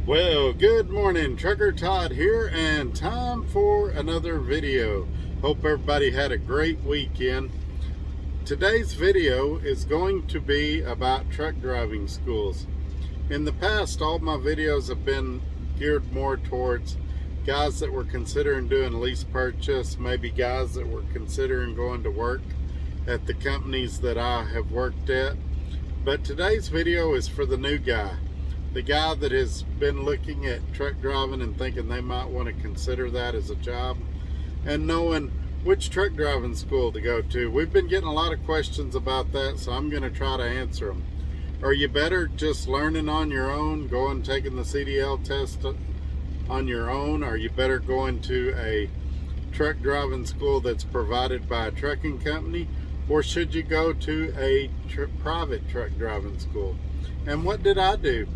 Well, good morning, Trucker Todd here, and time for another video. Hope everybody had a great weekend. Today's video is going to be about truck driving schools. In the past, all my videos have been geared more towards guys that were considering doing lease purchase, maybe guys that were considering going to work at the companies that I have worked at. But today's video is for the new guy. The guy that has been looking at truck driving and thinking they might want to consider that as a job, and knowing which truck driving school to go to. We've been getting a lot of questions about that, so I'm going to try to answer them. Are you better just learning on your own, going taking the CDL test on your own? Are you better going to a truck driving school that's provided by a trucking company? Or should you go to a private truck driving school? And what did I do?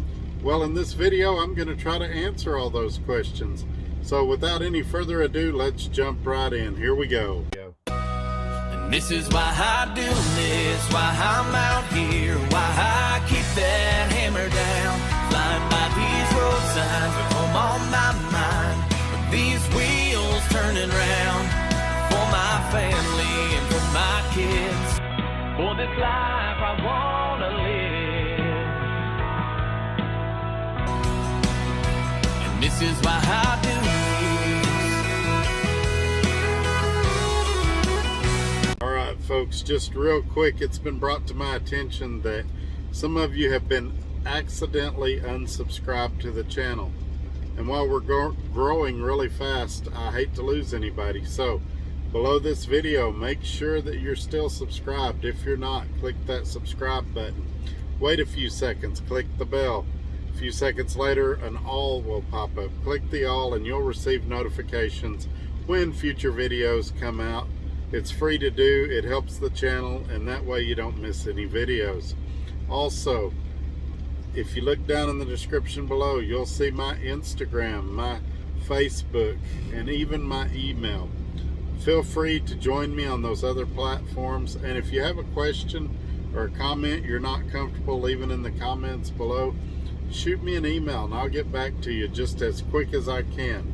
Well, in this video, I'm going to try to answer all those questions. So without any further ado, let's jump right in. Here we go. And this is why I do this, why I'm out here, why I keep that hammer down. Flying by these road signs with home on my mind, with these wheels turning round. For my family and for my kids, for this life I want to live. This is why I do this. Alright folks, just real quick, it's been brought to my attention that some of you have been accidentally unsubscribed to the channel. And while we're growing really fast, I hate to lose anybody. So below this video, make sure that you're still subscribed. If you're not, click that subscribe button. Wait a few seconds, click the bell. A few seconds later, an all will pop up. Click the all and you'll receive notifications when future videos come out. It's free to do, it helps the channel, and that way you don't miss any videos. Also, if you look down in the description below, you'll see my Instagram, my Facebook, and even my email. Feel free to join me on those other platforms, and if you have a question or a comment you're not comfortable leaving in the comments below, shoot me an email and I'll get back to you just as quick as I can.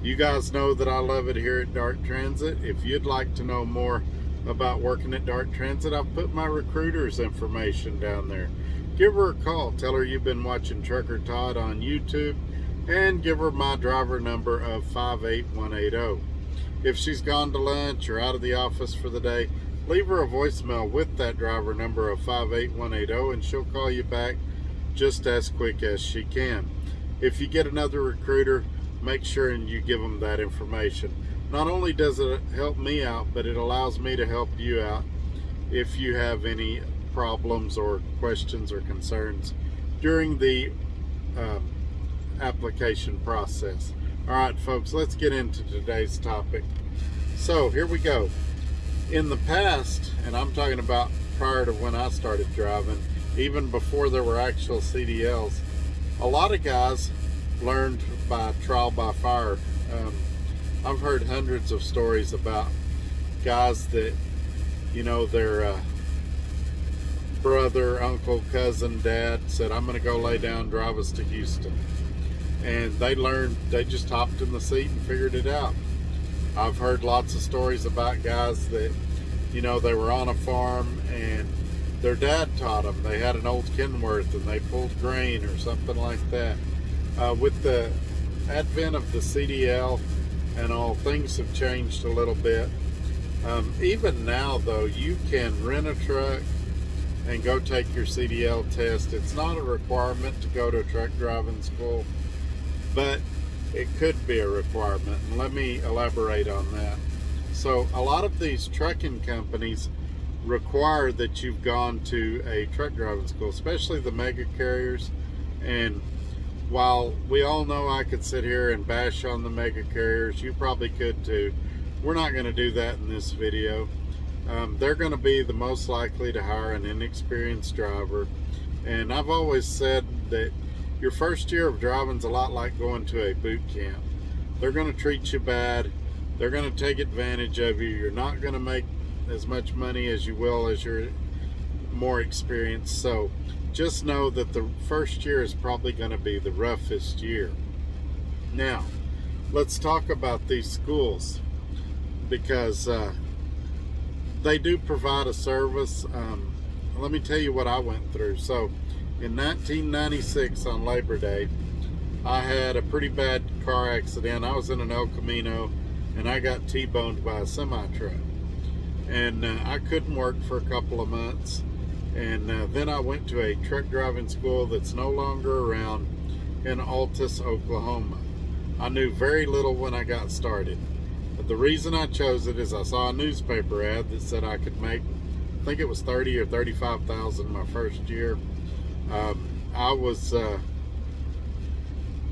You guys know that I love it here at Dart Transit. If you'd like to know more about working at Dart Transit, I've put my recruiter's information down there. Give her a call. Tell her you've been watching Trucker Todd on YouTube, and give her my driver number of 58180. If she's gone to lunch or out of the office for the day, leave her a voicemail with that driver number of 58180 and she'll call you back just as quick as she can. If you get another recruiter, make sure and you give them that information. Not only does it help me out, but it allows me to help you out if you have any problems or questions or concerns during the application process. Alright folks, let's get into today's topic. So here we go. In the past, and I'm talking about prior to when I started driving, even before there were actual CDLs, a lot of guys learned by trial by fire. I've heard hundreds of stories about guys that, you know, their brother, uncle, cousin, dad said, I'm going to go lay down, drive us to Houston. And they learned, they just hopped in the seat and figured it out. I've heard lots of stories about guys that, you know, they were on a farm and their dad taught them. They had an old Kenworth and they pulled grain or something like that. With the advent of the CDL and all, things have changed a little bit. Even now though, you can rent a truck and go take your CDL test. It's not a requirement to go to a truck driving school, but it could be a requirement, and let me elaborate on that. So a lot of these trucking companies require that you've gone to a truck driving school, especially the mega carriers. And while we all know I could sit here and bash on the mega carriers, you probably could too. We're not going to do that in this video. They're going to be the most likely to hire an inexperienced driver, and I've always said that your first year of driving is a lot like going to a boot camp. They're going to treat you bad. They're going to take advantage of you. You're not going to make as much money as you will as you're more experienced. So just know that the first year is probably going to be the roughest year. Now, let's talk about these schools, because they do provide a service. Let me tell you what I went through. So in 1996 on Labor Day, I had a pretty bad car accident. I was in an El Camino and I got T-boned by a semi-truck, and I couldn't work for a couple of months. And then I went to a truck driving school that's no longer around in Altus, Oklahoma. I knew very little when I got started. But the reason I chose it is I saw a newspaper ad that said I could make, I think it was $30,000 or $35,000 my first year. I was,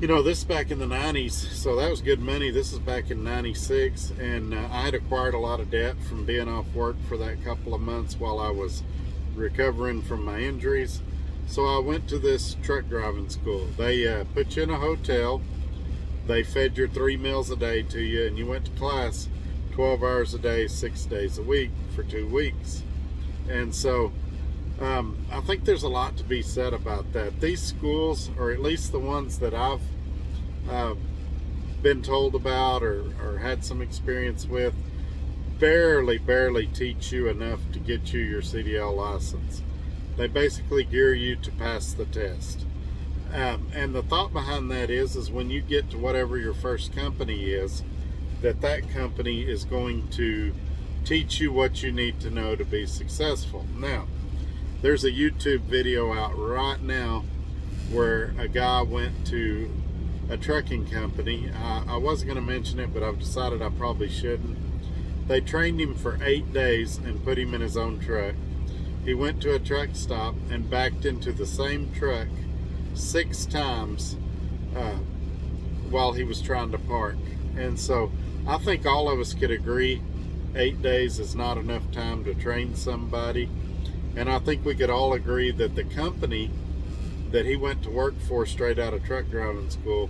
this back in the 90s, so that was good money. This is back in 96, and I had acquired a lot of debt from being off work for that couple of months while I was recovering from my injuries. So I went to this truck driving school. They put you in a hotel. They fed your 3 meals a day to you, and you went to class 12 hours a day, 6 days a week for 2 weeks. And so I think there's a lot to be said about that. These schools, or at least the ones that I've been told about or had some experience with, barely teach you enough to get you your CDL license. They basically gear you to pass the test. And the thought behind that is when you get to whatever your first company is, that company is going to teach you what you need to know to be successful. Now, there's a YouTube video out right now where a guy went to a trucking company. I wasn't going to mention it, but I've decided I probably shouldn't. They trained him for 8 days and put him in his own truck. He went to a truck stop and backed into the same truck 6 times while he was trying to park. And so I think all of us could agree 8 days is not enough time to train somebody. And I think we could all agree that the company that he went to work for straight out of truck driving school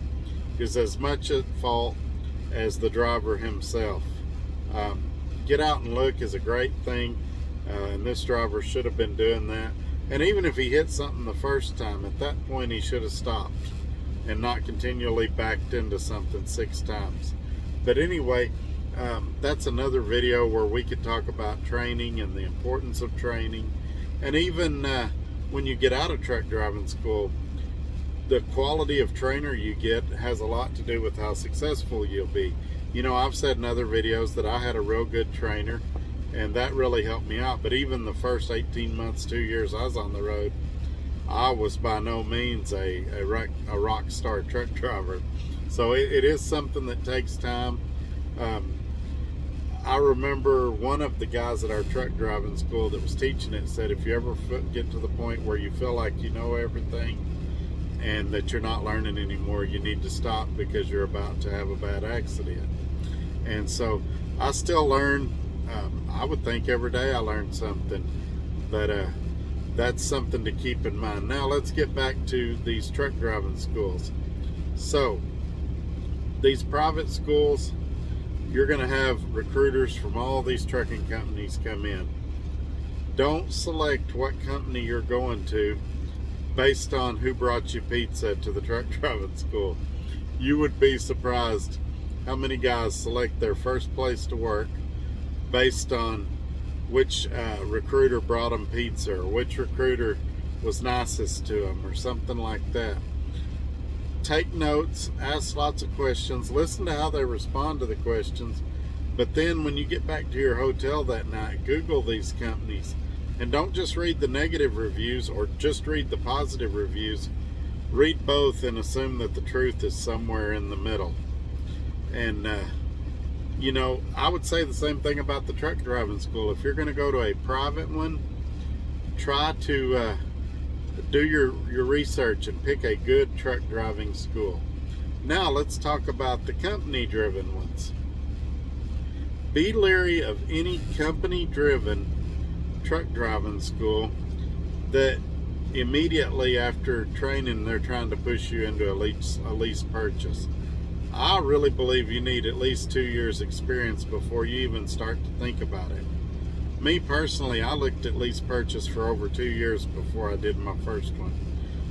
is as much at fault as the driver himself. Get out and look is a great thing, and this driver should have been doing that. And even if he hit something the first time, at that point he should have stopped and not continually backed into something 6 times. But anyway, that's another video where we could talk about training and the importance of training. And even when you get out of truck driving school, the quality of trainer you get has a lot to do with how successful you'll be. I've said in other videos that I had a real good trainer, and that really helped me out. But even the first 18 months, 2 years I was on the road, I was by no means a rock star truck driver. So it is something that takes time. I remember one of the guys at our truck driving school that was teaching it said, if you ever get to the point where you feel like you know everything and that you're not learning anymore, you need to stop because you're about to have a bad accident. And so I still learn. I would think every day I learn something, but that's something to keep in mind. Now let's get back to these truck driving schools. So these private schools, you're going to have recruiters from all these trucking companies come in. Don't select what company you're going to based on who brought you pizza to the truck driving school. You would be surprised how many guys select their first place to work based on which recruiter brought them pizza, or which recruiter was nicest to them, or something like that. Take notes, ask lots of questions, listen to how they respond to the questions, but then when you get back to your hotel that night, Google these companies, and don't just read the negative reviews or just read the positive reviews. Read both and assume that the truth is somewhere in the middle. And I would say the same thing about the truck driving school. If you're going to go to a private one, try to do your research and pick a good truck driving school. Now let's talk about the company driven ones. Be leery of any company driven truck driving school that immediately after training they're trying to push you into a lease purchase. I really believe you need at least 2 years experience before you even start to think about it. Me personally, I looked at lease purchase for over 2 years before I did my first one.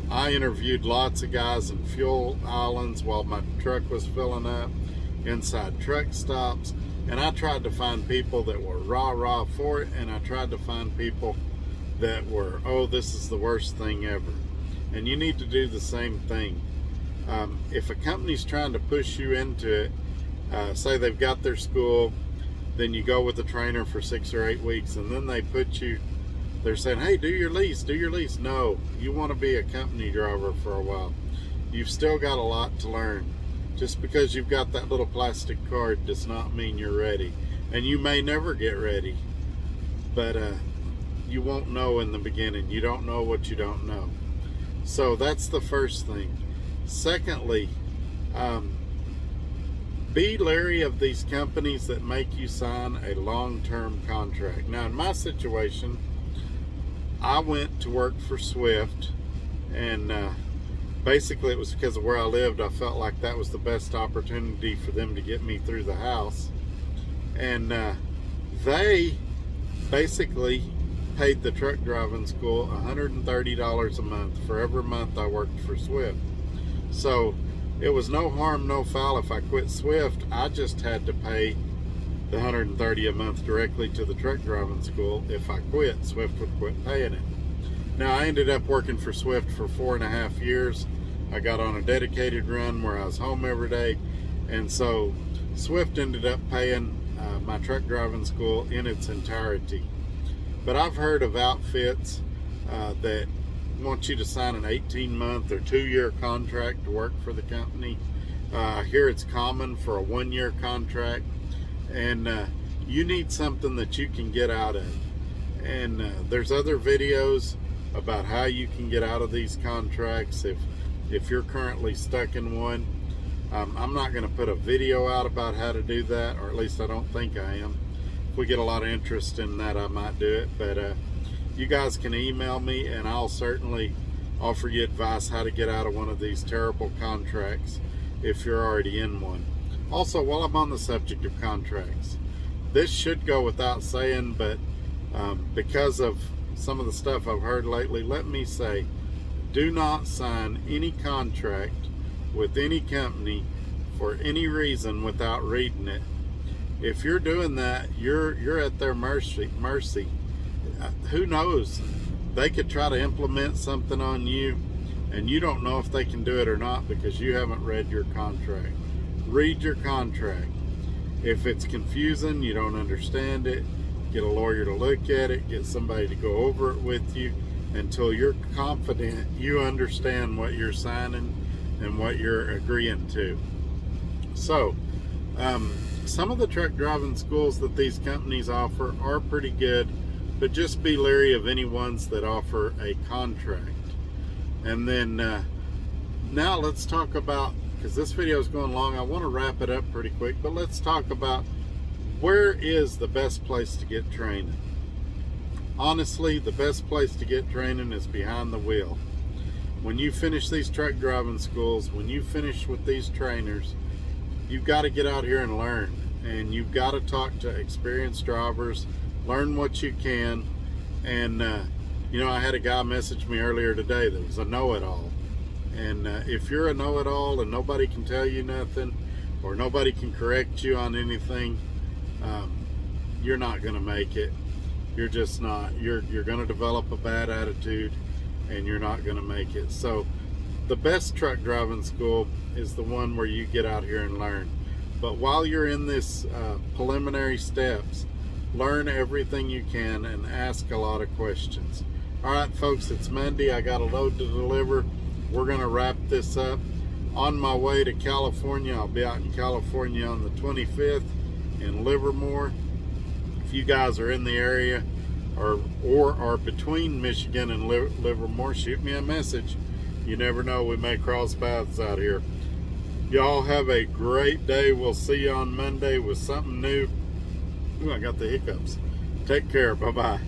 I interviewed lots of guys in fuel islands while my truck was filling up, inside truck stops, and I tried to find people that were rah for it, and I tried to find people that were, oh, this is the worst thing ever. And you need to do the same thing. If a company's trying to push you into it, say they've got their school, then you go with a trainer for 6 or 8 weeks, and then they're saying, hey, do your lease. No, you want to be a company driver for a while. You've still got a lot to learn. Just because you've got that little plastic card does not mean you're ready. And you may never get ready, but you won't know in the beginning. You don't know what you don't know. So that's the first thing. Secondly, be leery of these companies that make you sign a long-term contract. Now, in my situation, I went to work for Swift, and basically it was because of where I lived. I felt like that was the best opportunity for them to get me through the house. And they basically paid the truck driving school $130 a month for every month I worked for Swift. So it was no harm, no foul. If I quit Swift, I just had to pay the $130 a month directly to the truck driving school. If I quit, Swift would quit paying it. Now, I ended up working for Swift for 4.5 years. I got on a dedicated run where I was home every day, and so Swift ended up paying my truck driving school in its entirety. But I've heard of outfits that want you to sign an 18-month or 2-year contract to work for the company. I hear it's common for a 1-year contract, and you need something that you can get out of. And there's other videos about how you can get out of these contracts if you're currently stuck in one. I'm not going to put a video out about how to do that, or at least I don't think I am. If we get a lot of interest in that, I might do it. But you guys can email me, and I'll certainly offer you advice how to get out of one of these terrible contracts if you're already in one. Also, while I'm on the subject of contracts, this should go without saying, but because of some of the stuff I've heard lately, let me say, do not sign any contract with any company for any reason without reading it. If you're doing that, you're at their mercy. Who knows? They could try to implement something on you, and you don't know if they can do it or not because you haven't read your contract. Read your contract. If it's confusing, you don't understand it, get a lawyer to look at it, get somebody to go over it with you until you're confident you understand what you're signing and what you're agreeing to. So, some of the truck driving schools that these companies offer are pretty good, but just be leery of any ones that offer a contract. And then now let's talk about, because this video is going long, I want to wrap it up pretty quick, but let's talk about where is the best place to get training. Honestly, the best place to get training is behind the wheel. When you finish these truck driving schools, when you finish with these trainers, you've got to get out here and learn, and you've got to talk to experienced drivers, learn what you can. And you know, I had a guy message me earlier today that was a know-it-all, and if you're a know-it-all and nobody can tell you nothing, or nobody can correct you on anything, you're not going to make it. You're just not. You're going to develop a bad attitude, and you're not going to make it. So the best truck driving school is the one where you get out here and learn. But while you're in this preliminary steps, learn everything you can and ask a lot of questions. All right, folks, it's Monday. I got a load to deliver. We're going to wrap this up. On my way to California, I'll be out in California on the 25th in Livermore. If you guys are in the area or are between Michigan and Livermore, shoot me a message. You never know, we may cross paths out here. Y'all have a great day. We'll see you on Monday with something new. Ooh, I got the hiccups. Take care. Bye-bye.